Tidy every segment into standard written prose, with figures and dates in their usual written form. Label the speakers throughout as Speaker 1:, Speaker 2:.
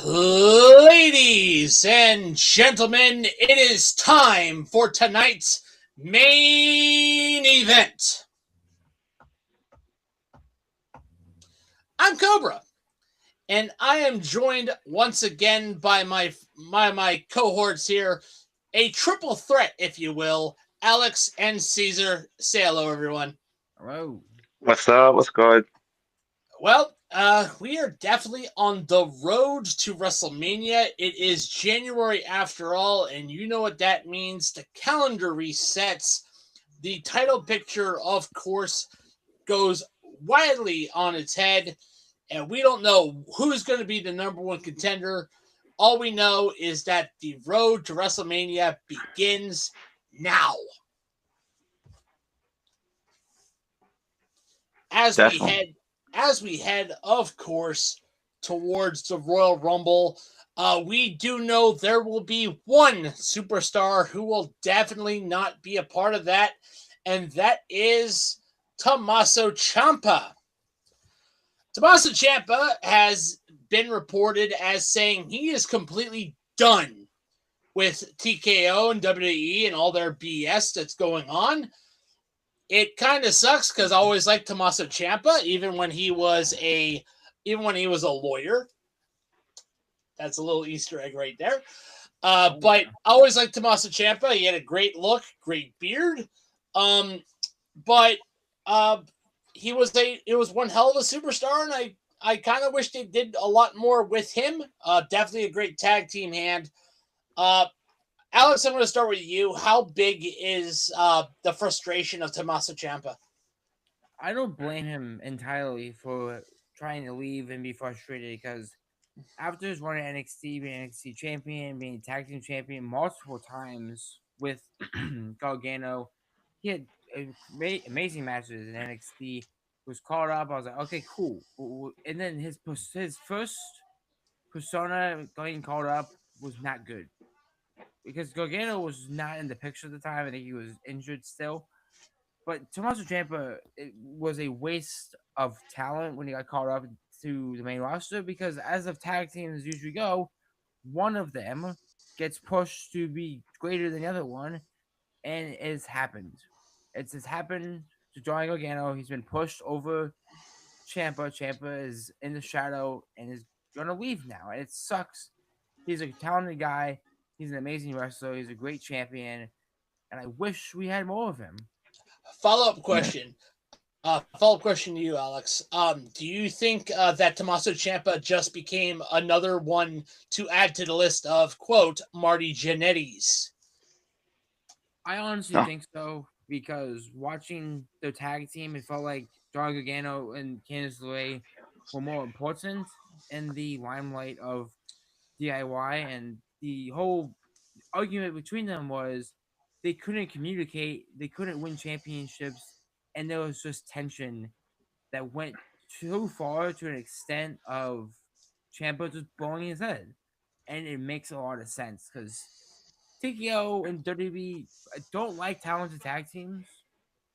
Speaker 1: Ladies and gentlemen, it is time for tonight's main event. I'm Cobra, and I am joined once again by my cohorts here, a triple threat, if you will, Alex and Caesar. Say hello, everyone.
Speaker 2: Hello.
Speaker 3: What's up? What's good?
Speaker 1: Well, we are definitely on the road to WrestleMania. It is January after all, and you know what that means. The calendar resets. The title picture, of course, goes widely on its head, and we don't know who's going to be the number one contender. All we know is that the road to WrestleMania begins now. As we
Speaker 3: Definitely.
Speaker 1: head of course, towards the Royal Rumble, we do know there will be one superstar who will definitely not be a part of that, and that is Tommaso Ciampa. Tommaso Ciampa has been reported as saying he is completely done with TKO and WWE and all their BS that's going on. It kind of sucks because I always liked Tommaso Ciampa, even when he was a lawyer. That's a little Easter egg right there. But I always liked Tommaso Ciampa. He had a great look, great beard. But it was one hell of a superstar, and I kind of wish they did a lot more with him. Definitely a great tag team hand. Alex, I'm going to start with you. How big is the frustration of Tommaso Ciampa?
Speaker 2: I don't blame him entirely for trying to leave and be frustrated because after his run at NXT, being NXT champion, being tag team champion multiple times with Gargano, he had amazing matches in NXT. Was called up. I was like, okay, cool. And then his first persona getting called up was not good because Gargano was not in the picture at the time. I think he was injured still. But Tommaso Ciampa was a waste of talent when he got called up to the main roster because as of tag teams usually go, one of them gets pushed to be greater than the other one, and it's happened. It's happened to Johnny Gargano. He's been pushed over Champa. Champa is in the shadow and is gonna leave now, and it sucks. He's a talented guy. He's an amazing wrestler. He's a great champion, and I wish we had more of him.
Speaker 1: Follow-up
Speaker 3: Yeah.
Speaker 1: question. Follow-up question to you, Alex. Do you think that Tommaso Ciampa just became another one to add to the list of, quote, Marty Jannetty's?
Speaker 2: I honestly
Speaker 3: No.
Speaker 2: think so because watching the tag team, it felt like John Gargano and Candice LeRae were more important in the limelight of DIY, and the whole argument between them was they couldn't communicate, they couldn't win championships, and there was just tension that went too far to an extent of Champa just blowing his head, and it makes a lot of sense because TKO and WWE don't like talented tag teams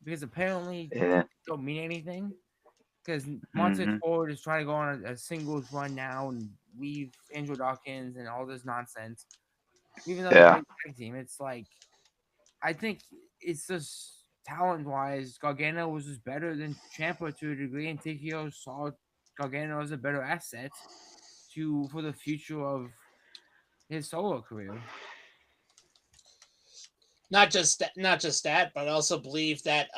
Speaker 2: because apparently
Speaker 3: Yeah.
Speaker 2: don't mean anything. Because Montez
Speaker 3: hmm
Speaker 2: Ford is trying to go on a singles run now and leave Andrew Dawkins and all this nonsense. Even though they're a
Speaker 3: Yeah.
Speaker 2: great tag team, it's like I think it's just talent wise, Gargano was just better than Champa to a degree, and TKO saw Gargano as a better asset for the future of his solo career.
Speaker 1: Not just that, but I also believe that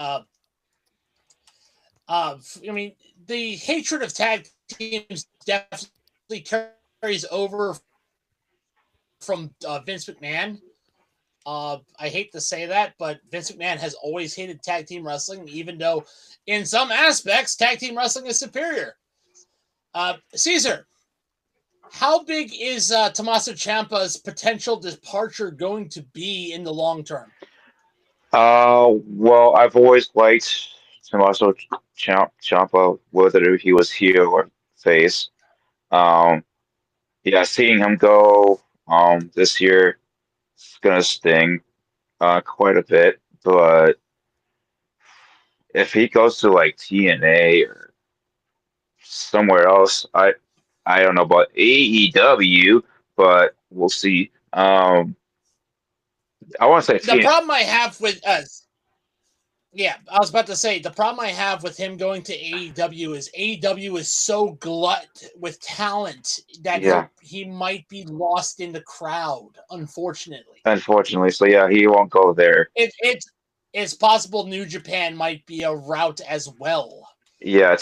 Speaker 1: I mean, the hatred of tag teams definitely carries over from Vince McMahon. I hate to say that, but Vince McMahon has always hated tag team wrestling, even though in some aspects tag team wrestling is superior. Caesar, how big is Tommaso Ciampa's potential departure going to be in the long term?
Speaker 3: Well, I've always liked Tommaso Ciampa, whether he was heel or face. Um, yeah, seeing him go this year is gonna sting quite a bit. But if he goes to like TNA or somewhere else, I don't know about AEW, but we'll see. I want to say
Speaker 1: The
Speaker 3: TNA.
Speaker 1: problem I have with yeah, I was about to say the problem I have with him going to AEW is AEW is so glut with talent that
Speaker 3: Yeah,
Speaker 1: he might be lost in the crowd. Unfortunately,
Speaker 3: unfortunately. So yeah, he won't go there.
Speaker 1: it's possible New Japan might be a route as well.
Speaker 3: Yeah,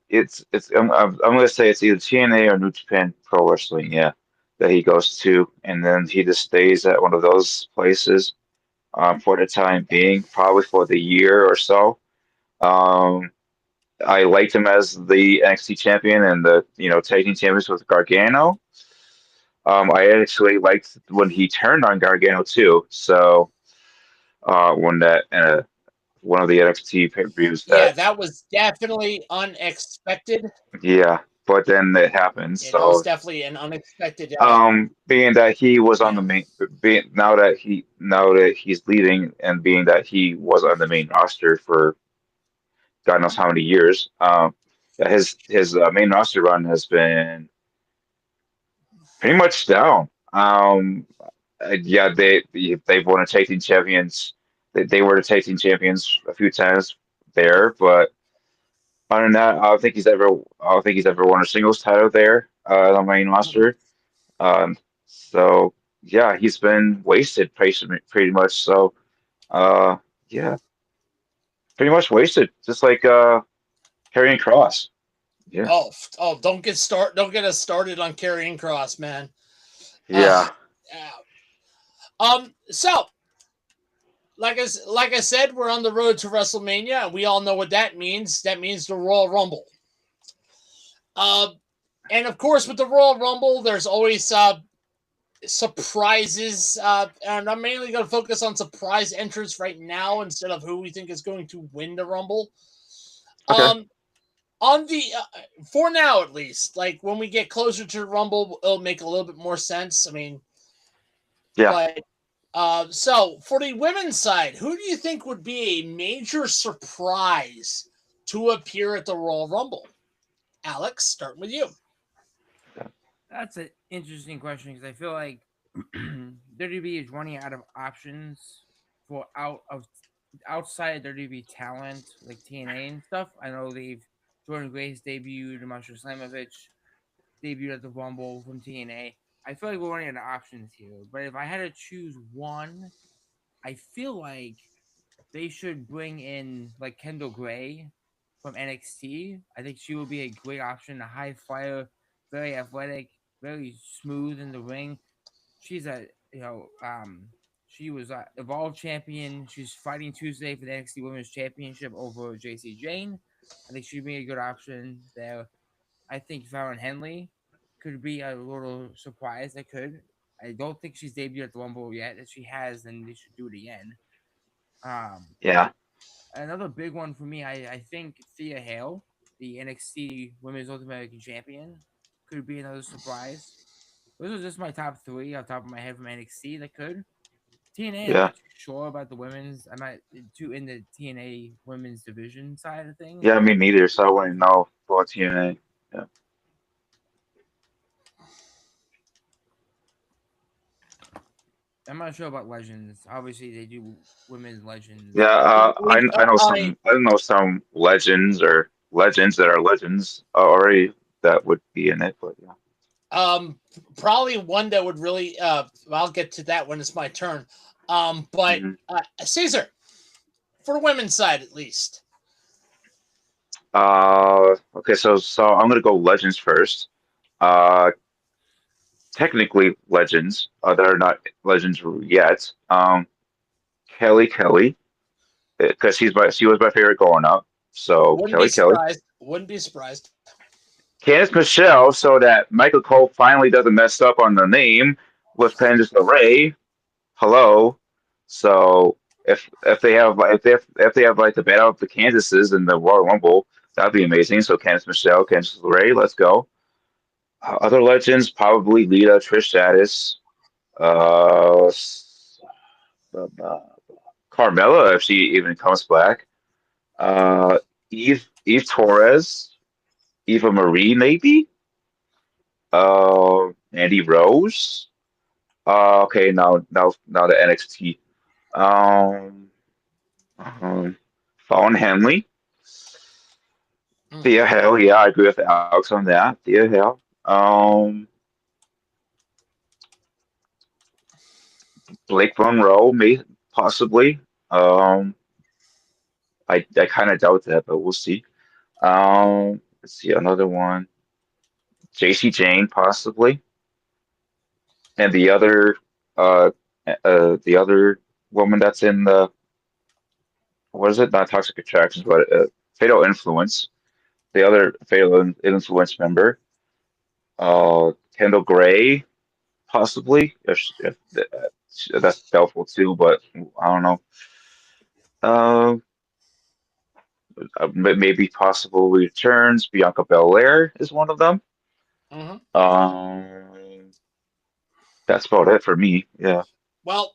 Speaker 3: it's. I'm gonna say it's either TNA or New Japan Pro Wrestling. Yeah, that he goes to, and then he just stays at one of those places for the time being, probably for the year or so. Um, I liked him as the NXT champion and the tag team champions with Gargano. I actually liked when he turned on Gargano too. So when that one of the NXT pay-per-views
Speaker 1: Yeah,
Speaker 3: that
Speaker 1: that was definitely unexpected.
Speaker 3: yeah, but then it happened.
Speaker 1: Yeah, that was
Speaker 3: So
Speaker 1: definitely an unexpected.
Speaker 3: being that he was on the
Speaker 1: Yeah,
Speaker 3: main, being now that he's leaving, and being that he was on the main roster for God knows how many years, yeah, his main roster run has been pretty much down. Yeah, they've won a tag team champions. They were the tag team champions a few times there, but other than that, I don't think he's ever won a singles title there on the main roster. Um, so yeah, he's been wasted pretty much. So uh, yeah, pretty much wasted, just like Karrion Cross. Yeah,
Speaker 1: don't get us started on Karrion Cross, man. Uh,
Speaker 3: yeah,
Speaker 1: yeah. So like I said, we're on the road to WrestleMania, and we all know what that means. That means the Royal Rumble. Uh, and of course, with the Royal Rumble, there's always surprises. And I'm mainly going to focus on surprise entrants right now instead of who we think is going to win the Rumble.
Speaker 3: okay,
Speaker 1: Um, on the for now at least, like when we get closer to the Rumble, it'll make a little bit more sense. I mean,
Speaker 3: yeah.
Speaker 1: but so for the women's side, who do you think would be a major surprise to appear at the Royal Rumble? Alex, starting with you.
Speaker 2: That's an interesting question because I feel like WWE is running out of options for outside WWE talent like TNA and stuff. I know they've Jordan Grace debuted, Masha Slamovich debuted at the Rumble from TNA. I feel like we're running out of options here. But if I had to choose one, I feel like they should bring in like Kendall Gray from NXT. I think she would be a great option, a high flyer, very athletic, very smooth in the ring. She's a she was a Evolve champion. She's fighting Tuesday for the NXT Women's Championship over JC Jane. I think she'd be a good option there. I think Farron Henley could be a little surprise. I could. I don't think she's debuted at the Rumble yet. If she has, then they should do it again. Um,
Speaker 3: Yeah,
Speaker 2: Another big one for me, I think Thea Hale, the NXT Women's Ultimate American Champion, could be another surprise. Those are just my top three off the top of my head from NXT that could. TNA, I'm
Speaker 3: yeah,
Speaker 2: not too sure about the women's. I'm not too in the TNA women's division side of things,
Speaker 3: yeah. Me
Speaker 2: but
Speaker 3: neither. So I wouldn't know about TNA. Yeah,
Speaker 2: I'm not sure about Legends. Obviously, they do women's Legends,
Speaker 3: yeah.
Speaker 2: but
Speaker 3: I know some legends that are legends already that would be in it. But yeah,
Speaker 1: Probably one that would really. I'll get to that when it's my turn. But
Speaker 3: hmm
Speaker 1: Caesar, for the women's side at least.
Speaker 3: okay. So I'm gonna go legends first. Uh, technically legends that are not legends yet. Kelly, because she was my favorite growing up. So
Speaker 1: Wouldn't be
Speaker 3: Kelly.
Speaker 1: surprised. Wouldn't be surprised.
Speaker 3: Candice Michelle, so that Michael Cole finally doesn't mess up on the name with Candice LeRae. Hello. So if they have like the battle of the Candices in the Royal Rumble, that'd be amazing. So Candice Michelle, Candice LeRae, let's go. Other legends, probably Lita, Trish Stratus, uh, uh, Carmella if she even comes back. Uh, Eve Torres, Eva Marie maybe. Andy Rose. Okay, now the NXT. Um, Fallon Henley. Thea Hale, yeah, I agree with Alex on that. Thea Hale. Blake Monroe, may possibly. Um, I kind of doubt that, but we'll see. Let's see another one. JC Jane, possibly, and uh, the other woman that's in the what is it? Not Toxic Attractions, but Fatal Influence. The other Fatal Influence member, Kendall Gray, possibly. If that's doubtful too, but I don't know. Uh, maybe possible returns. Bianca Belair is one of them.
Speaker 1: Mm-hmm.
Speaker 3: Um, that's about it for me. Yeah.
Speaker 1: Well,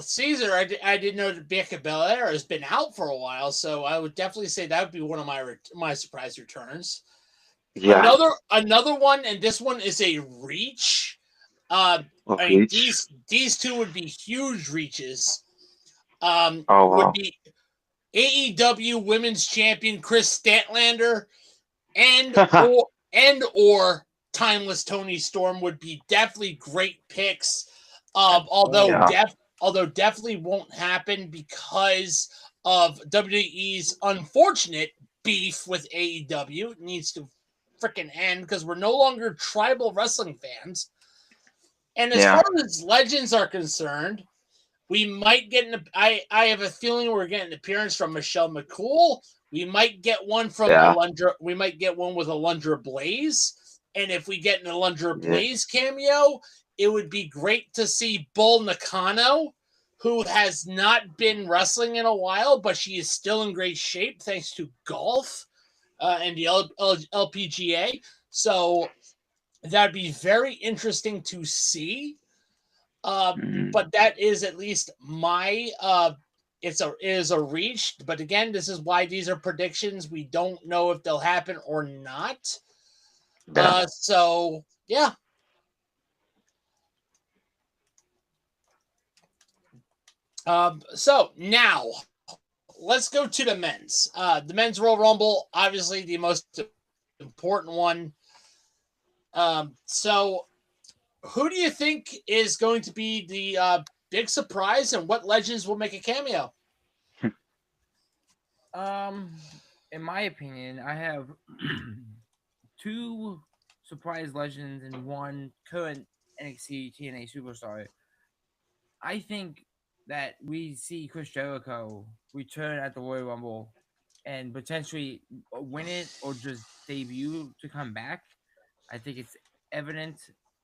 Speaker 1: Caesar, I didn't know that Bianca Belair has been out for a while, so I would definitely say that would be one of my surprise returns.
Speaker 3: Yeah.
Speaker 1: Another one, and this one is a reach. I mean,
Speaker 3: Okay.
Speaker 1: these two would be huge reaches.
Speaker 3: Oh
Speaker 1: Would
Speaker 3: wow.
Speaker 1: be AEW Women's Champion Chris Statlander and or Timeless Tony Storm would be definitely great picks.
Speaker 2: Absolutely.
Speaker 1: Although definitely won't happen because of WWE's unfortunate beef with AEW. It needs to freaking end because we're no longer tribal wrestling fans. And as far
Speaker 3: Yeah.
Speaker 1: as legends are concerned, we might get I have a feeling we're getting an appearance from Michelle McCool. We might get one from
Speaker 3: Yeah.
Speaker 1: Alundra. We might get one with Alundra Blaze. And if we get an Alundra
Speaker 3: Yeah.
Speaker 1: Blaze cameo, it would be great to see Bull Nakano, who has not been wrestling in a while, but she is still in great shape thanks to golf and the LPGA. So that'd be very interesting to see.
Speaker 3: Mm,
Speaker 1: But that is at least my it is a reach. But again, this is why these are predictions. We don't know if they'll happen or not.
Speaker 3: yeah.
Speaker 1: So yeah. So now let's go to the men's. The men's Royal Rumble, obviously the most important one. So who do you think is going to be the big surprise, and what legends will make a cameo?
Speaker 2: In my opinion, I have two surprise legends and one current NXT TNA superstar. I think that we see Chris Jericho return at the Royal Rumble and potentially win it or just debut to come back. I think it's evident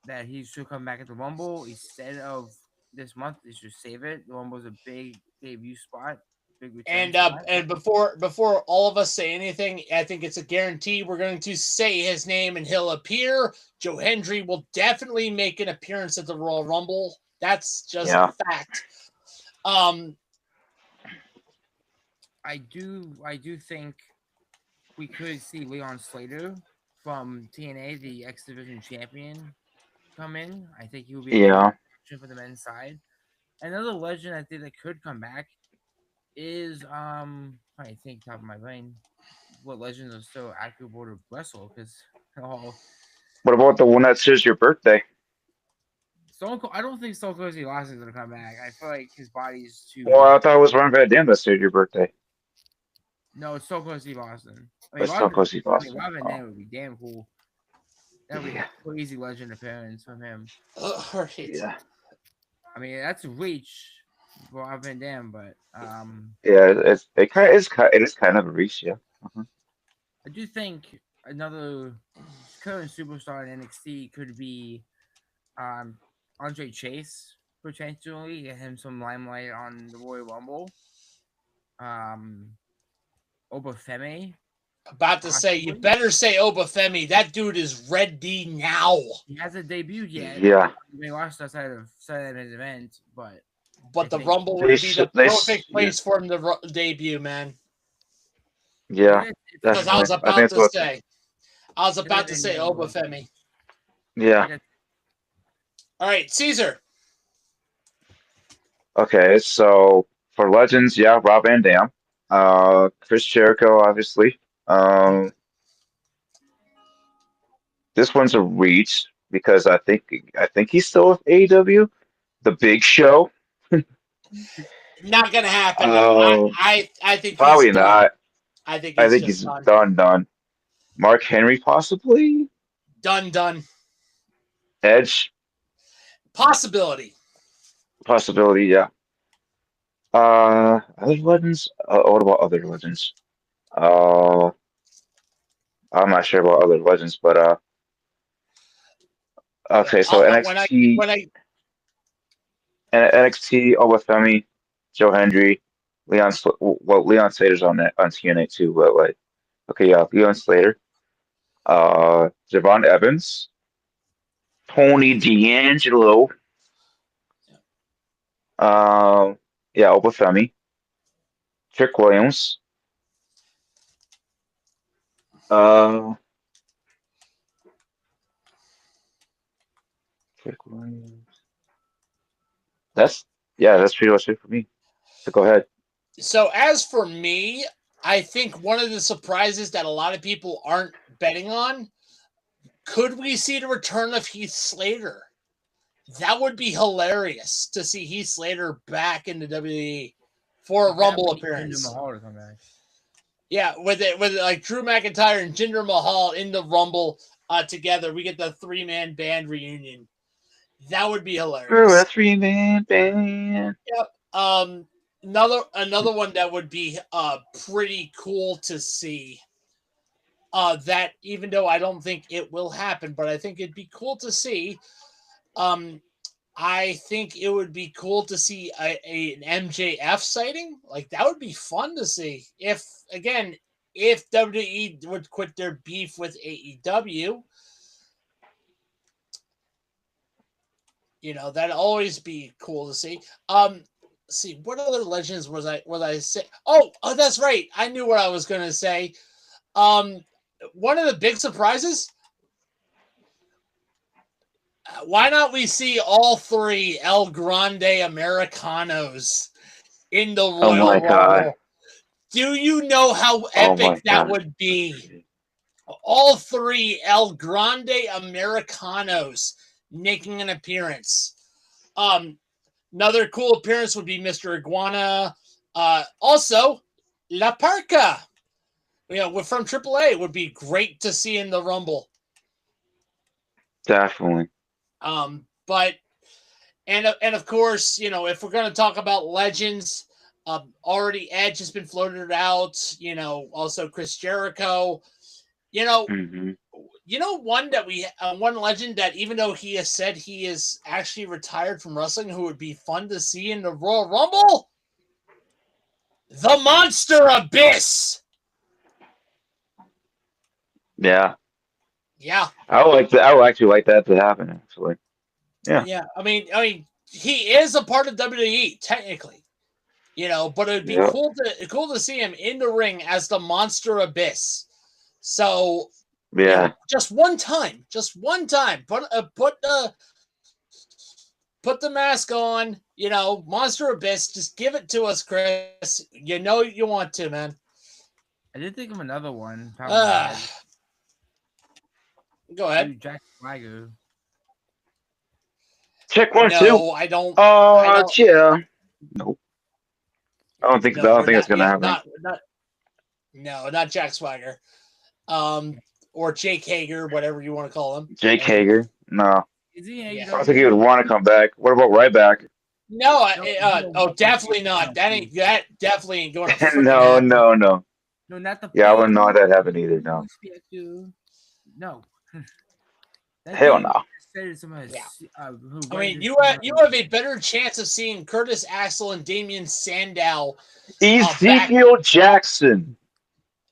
Speaker 2: that he should come back at the Rumble instead of this month. They should save it. The Rumble is a big debut spot, big return spot.
Speaker 1: And before all of us say anything, I think it's a guarantee we're going to say his name and he'll appear. Joe Hendry will definitely make an appearance at the Royal Rumble. That's just
Speaker 3: Yeah.
Speaker 1: fact.
Speaker 2: I do think we could see Leon Slater from TNA, the X Division champion, come in. I think he will be a great
Speaker 3: Yeah.
Speaker 2: option for the men's side. Another legend I think that could come back is I think top of my brain what legends are still active to wrestle because all
Speaker 3: What about the one that says your birthday?
Speaker 2: Stone Cold. I don't think Stone Cold Steve Austin's gonna come back. I feel like his body's too.
Speaker 3: Well, I thought it was Ron Van Dam that said your birthday.
Speaker 2: No, it's Stone Cold Steve Austin.
Speaker 3: It's Stone Cold Steve
Speaker 2: I mean,
Speaker 3: Austin.
Speaker 2: Rob Van
Speaker 3: Oh,
Speaker 2: Dam would be damn cool. That would be
Speaker 3: yeah.
Speaker 2: a crazy legend appearance from him.
Speaker 1: Right.
Speaker 3: Yeah.
Speaker 2: I mean, that's a reach for Rob Van Dam, but
Speaker 3: Yeah. It is kind of a reach. Yeah. Uh-huh.
Speaker 2: I do think another current superstar in NXT could be Andre Chase potentially get him some limelight on the Royal Rumble. Obafemi.
Speaker 1: About to say, you better say Obafemi. That dude is ready now.
Speaker 2: He hasn't debuted yet.
Speaker 3: Yeah.
Speaker 2: We watched outside of his event, but
Speaker 1: The
Speaker 2: think
Speaker 1: Rumble
Speaker 3: They
Speaker 1: would be the
Speaker 3: should. They.
Speaker 1: perfect place for him to debut, man.
Speaker 3: Yeah.
Speaker 1: Because I
Speaker 3: Definitely.
Speaker 1: was
Speaker 3: I think
Speaker 1: about
Speaker 3: that's
Speaker 1: to
Speaker 3: what.
Speaker 1: say, Obafemi.
Speaker 3: Yeah.
Speaker 1: All right, Caesar.
Speaker 3: Okay, so for legends, yeah, Rob Van Dam, Chris Jericho, obviously. Um, this one's a reach because I think he's still with AEW. The Big Show.
Speaker 1: Not gonna happen.
Speaker 3: Um,
Speaker 1: I think he's
Speaker 3: Probably
Speaker 1: done.
Speaker 3: not.
Speaker 1: I think
Speaker 3: I
Speaker 1: he's
Speaker 3: think
Speaker 1: just
Speaker 3: he's
Speaker 1: done.
Speaker 3: done. Mark Henry, possibly.
Speaker 1: Done.
Speaker 3: Edge,
Speaker 1: Possibility.
Speaker 3: possibility. Yeah. Other legends. What about other legends? Uh, I'm not sure about other legends, but
Speaker 1: Yeah.
Speaker 3: okay. So NXT,
Speaker 1: When I
Speaker 3: NXT, Obafemi, Joe Hendry, Leon Slater's on that on TNA too, but like, okay, yeah, Leon Slater, Javon Evans, Tony D'Angelo, yeah, Obafemi, Trick Williams, uh, Trick Williams. That's yeah, that's pretty much it for me. So go ahead.
Speaker 1: So as for me, I think one of the surprises that a lot of people aren't betting on, could we see the return of Heath Slater? That would be hilarious to see Heath Slater back in the WWE for a Rumble appearance.
Speaker 2: Mahal to come back.
Speaker 1: Yeah, with like Drew McIntyre and Jinder Mahal in the Rumble together, we get the 3-man band reunion. That would be hilarious.
Speaker 3: Oh, a 3-man band.
Speaker 1: Yep. Another one that would be pretty cool to see. That even though I don't think it will happen, but I think it'd be cool to see. I think it would be cool to see an MJF sighting. Like that would be fun to see. If WWE would quit their beef with AEW, that'd always be cool to see. See what other legends was I say? Oh, that's right. I knew what I was gonna say. One of the big surprises. Why not we see all 3 El Grande Americanos in the
Speaker 3: Oh
Speaker 1: Royal
Speaker 3: my God.
Speaker 1: Rumble? Do you know how
Speaker 3: Oh my
Speaker 1: epic that
Speaker 3: God.
Speaker 1: would be? All 3 El Grande Americanos making an appearance. Another cool appearance would be Mr. Iguana. Also, La Parca. From AAA would be great to see in the Rumble.
Speaker 3: Definitely.
Speaker 1: But of course, if we're going to talk about legends, already Edge has been floated out. Also Chris Jericho.
Speaker 3: Hmm.
Speaker 1: One legend that even though he has said he is actually retired from wrestling, who would be fun to see in the Royal Rumble, the Monster Abyss.
Speaker 3: Yeah.
Speaker 1: Yeah.
Speaker 3: I would actually like that to happen, actually. Yeah.
Speaker 1: Yeah. I mean, he is a part of WWE technically, but it would be cool to see him in the ring as the Monster Abyss. So
Speaker 3: Yeah.
Speaker 1: just one time, put the mask on, Monster Abyss. Just give it to us, Chris. You know you want to, man.
Speaker 2: I did think of another one.
Speaker 1: Go ahead.
Speaker 2: Jack Swagger.
Speaker 3: Check 1, 2.
Speaker 1: No, I don't.
Speaker 3: Yeah. Nope. I don't think it's gonna happen.
Speaker 1: Not Jack Swagger. Or Jake Hager, whatever you want to call him.
Speaker 3: Jake Hager? No.
Speaker 2: Is he?
Speaker 3: I don't think he would want to come back. What about Ryback?
Speaker 1: No, definitely not. That definitely ain't going to happen.
Speaker 3: No.
Speaker 2: No, not the.
Speaker 3: Yeah, I wouldn't know that happened either. No.
Speaker 2: No.
Speaker 3: Hell no.
Speaker 1: I mean, you have a better chance of seeing Curtis Axel and Damian Sandow.
Speaker 3: Ezekiel Jackson.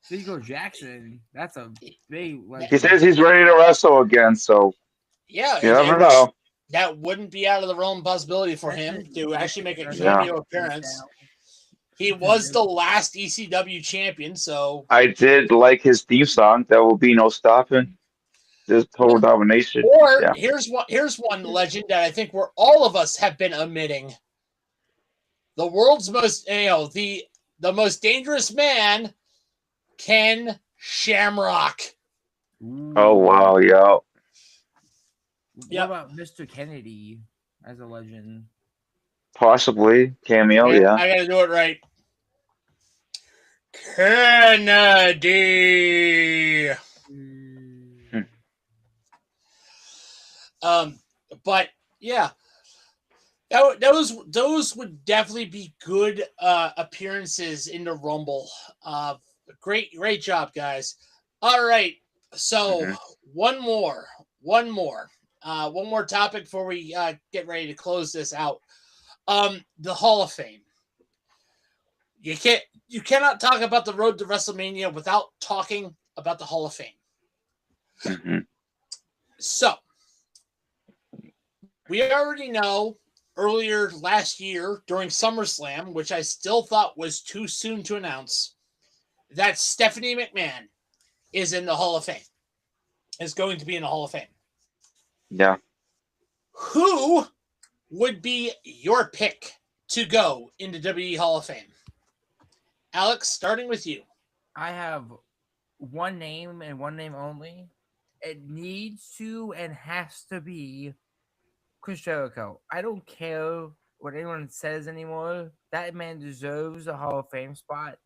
Speaker 2: Ezekiel Jackson. That's a big.
Speaker 3: He says he's ready to wrestle again. So
Speaker 1: yeah,
Speaker 3: you never know.
Speaker 1: That wouldn't be out of the realm possibility for him to actually make a cameo appearance. He was the last ECW champion, so
Speaker 3: I did like his theme song. There will be no stopping. Just total domination.
Speaker 1: Or
Speaker 3: Yeah.
Speaker 1: here's one legend that I think all of us have been omitting. The world's most, the most dangerous man, Ken Shamrock.
Speaker 3: Oh wow, yeah.
Speaker 2: What about Mr. Kennedy as a legend?
Speaker 3: Possibly cameo. Yeah.
Speaker 1: I gotta do it right. Kennedy. But yeah, those would definitely be good appearances in the Rumble. Great job, guys. All right, so one more topic before we get ready to close this out. The Hall of Fame. You cannot talk about the road to WrestleMania without talking about the Hall of Fame. So we already know earlier last year during SummerSlam, which I still thought was too soon to announce, that Stephanie McMahon is in the Hall of Fame. Is going to be in the Hall of Fame.
Speaker 3: Yeah.
Speaker 1: Who would be your pick to go into WWE Hall of Fame? Alex, starting with you.
Speaker 2: I have one name and one name only. It needs to and has to be Chris Jericho. I don't care what anyone says anymore. That man deserves a Hall of Fame spot.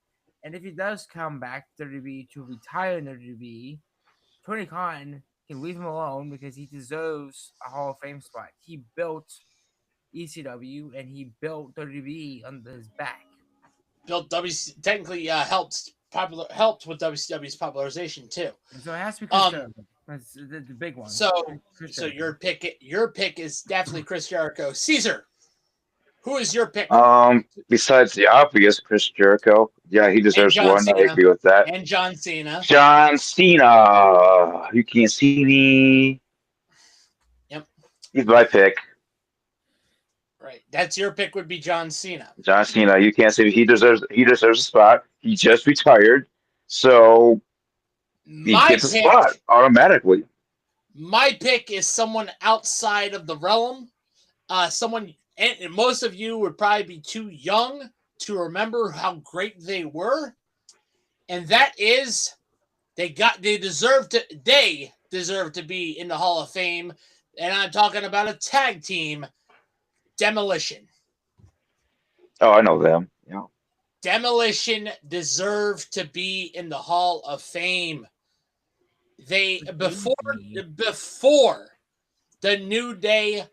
Speaker 2: And if he does come back to WWE to retire in WWE, Tony Khan can leave him alone because he deserves a Hall of Fame spot. He built ECW and he built WWE under his back.
Speaker 1: Built technically helped with WCW's popularization too.
Speaker 2: So it has to be Chris Jericho. That's the big one.
Speaker 1: So your pick is definitely Chris Jericho. Caesar, who is your pick?
Speaker 3: Besides the obvious Chris Jericho, yeah, he deserves one. I agree with that.
Speaker 1: And John Cena.
Speaker 3: John Cena, you can't see me.
Speaker 1: Yep.
Speaker 3: He's my pick.
Speaker 1: Right, that's your pick. Would be John Cena.
Speaker 3: John Cena, you can't say he deserves a spot. He just retired, so he gets a spot automatically.
Speaker 1: My pick is someone outside of the realm. Someone, and most of you would probably be too young to remember how great they were, and that is they deserve to be in the Hall of Fame, and I'm talking about a tag team. Demolition.
Speaker 3: Oh, I know them. Yeah.
Speaker 1: Demolition deserve to be in the Hall of Fame. They before the New Day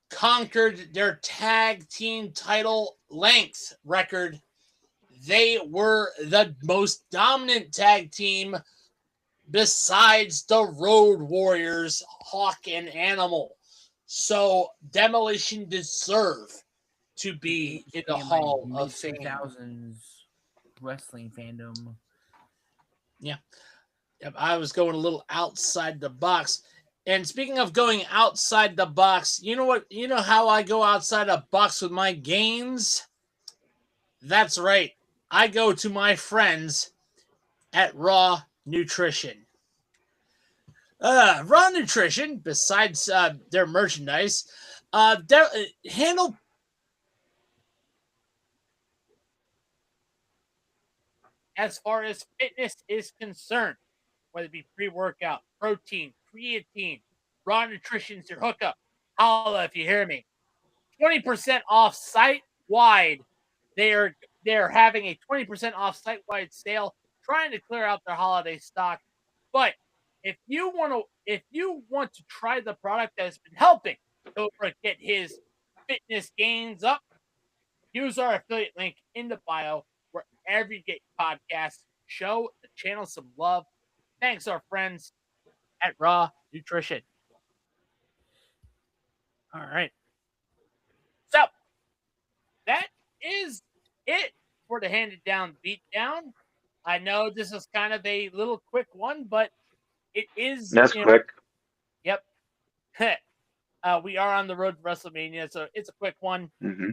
Speaker 1: conquered their tag team title length record, they were the most dominant tag team besides the Road Warriors, Hawk and Animal. So Demolition deserve to be in the Hall of Fame.
Speaker 2: 2000s wrestling fandom.
Speaker 1: Yeah. Yep, I was going a little outside the box. And speaking of going outside the box, you know what? You know how I go outside the box with my gains? That's right. I go to my friends at Raw Nutrition. Raw Nutrition, besides their merchandise, handle as far as fitness is concerned, whether it be pre-workout, protein, creatine, Raw Nutrition's your hookup. Holla if you hear me. 20% off site-wide. They're having a 20% off site-wide sale, trying to clear out their holiday stock. But if you want to try the product that has been helping Cobra get his fitness gains up, use our affiliate link in the bio wherever you get podcasts. Show the channel some love. Thanks, our friends at Raw Nutrition. All right. So that is it for the Handed Down Beatdown. I know this is kind of a little quick one, but it is.
Speaker 3: That's quick.
Speaker 1: Yep. We are on the road to WrestleMania, so it's a quick one.
Speaker 3: Mm-hmm.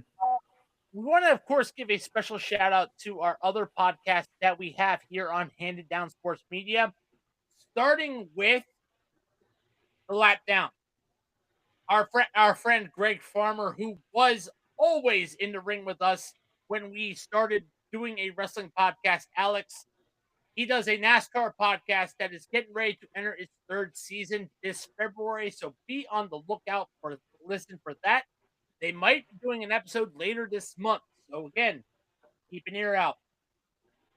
Speaker 1: We want to, of course, give a special shout out to our other podcasts that we have here on Handed Down Sports Media, starting with the lap down. Our friend Greg Farmer, who was always in the ring with us when we started doing a wrestling podcast, Alex. He does a NASCAR podcast that is getting ready to enter its third season this February. So be on the lookout for listen for that. They might be doing an episode later this month. So again, keep an ear out.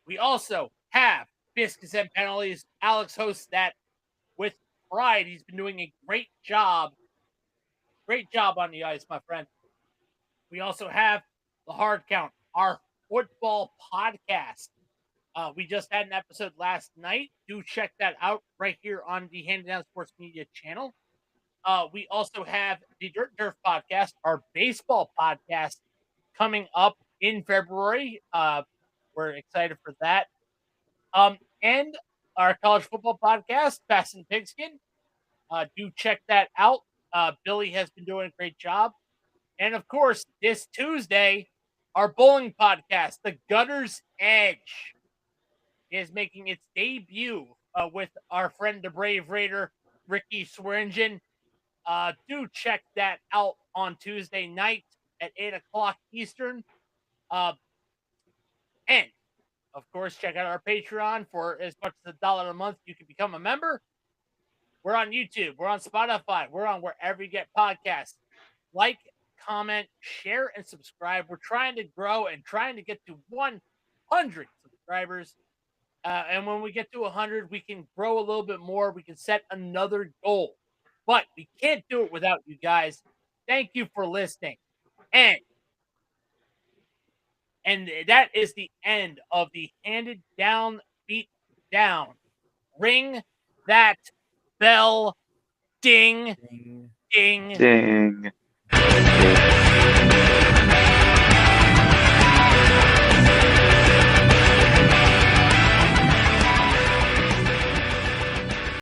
Speaker 1: We also have Biscuits and Penalties. Alex hosts that with pride. He's been doing a great job. Great job on the ice, my friend. We also have the Hard Count, our football podcast. We just had an episode last night. Do check that out right here on the Hand Down Sports Media channel. We also have the Dirt Turf podcast, our baseball podcast, coming up in February. We're excited for that. And our college football podcast, Fast and Pigskin. Do check that out. Billy has been doing a great job. And of course, this Tuesday, our bowling podcast, The Gutter's Edge, is making its debut with our friend, the Brave Raider, Ricky Swearingen. Do check that out on Tuesday night at 8 o'clock Eastern. And, of course, check out our Patreon for as much as $1 a month. You can become a member. We're on YouTube. We're on Spotify. We're on wherever you get podcasts. Like, comment, share, and subscribe. We're trying to grow and trying to get to 100 subscribers. And when we get to 100, we can grow a little bit more. We can set another goal. But we can't do it without you guys. Thank you for listening. And that is the end of the Handed Down Beat Down. Ring that bell. Ding, ding,
Speaker 3: Ding.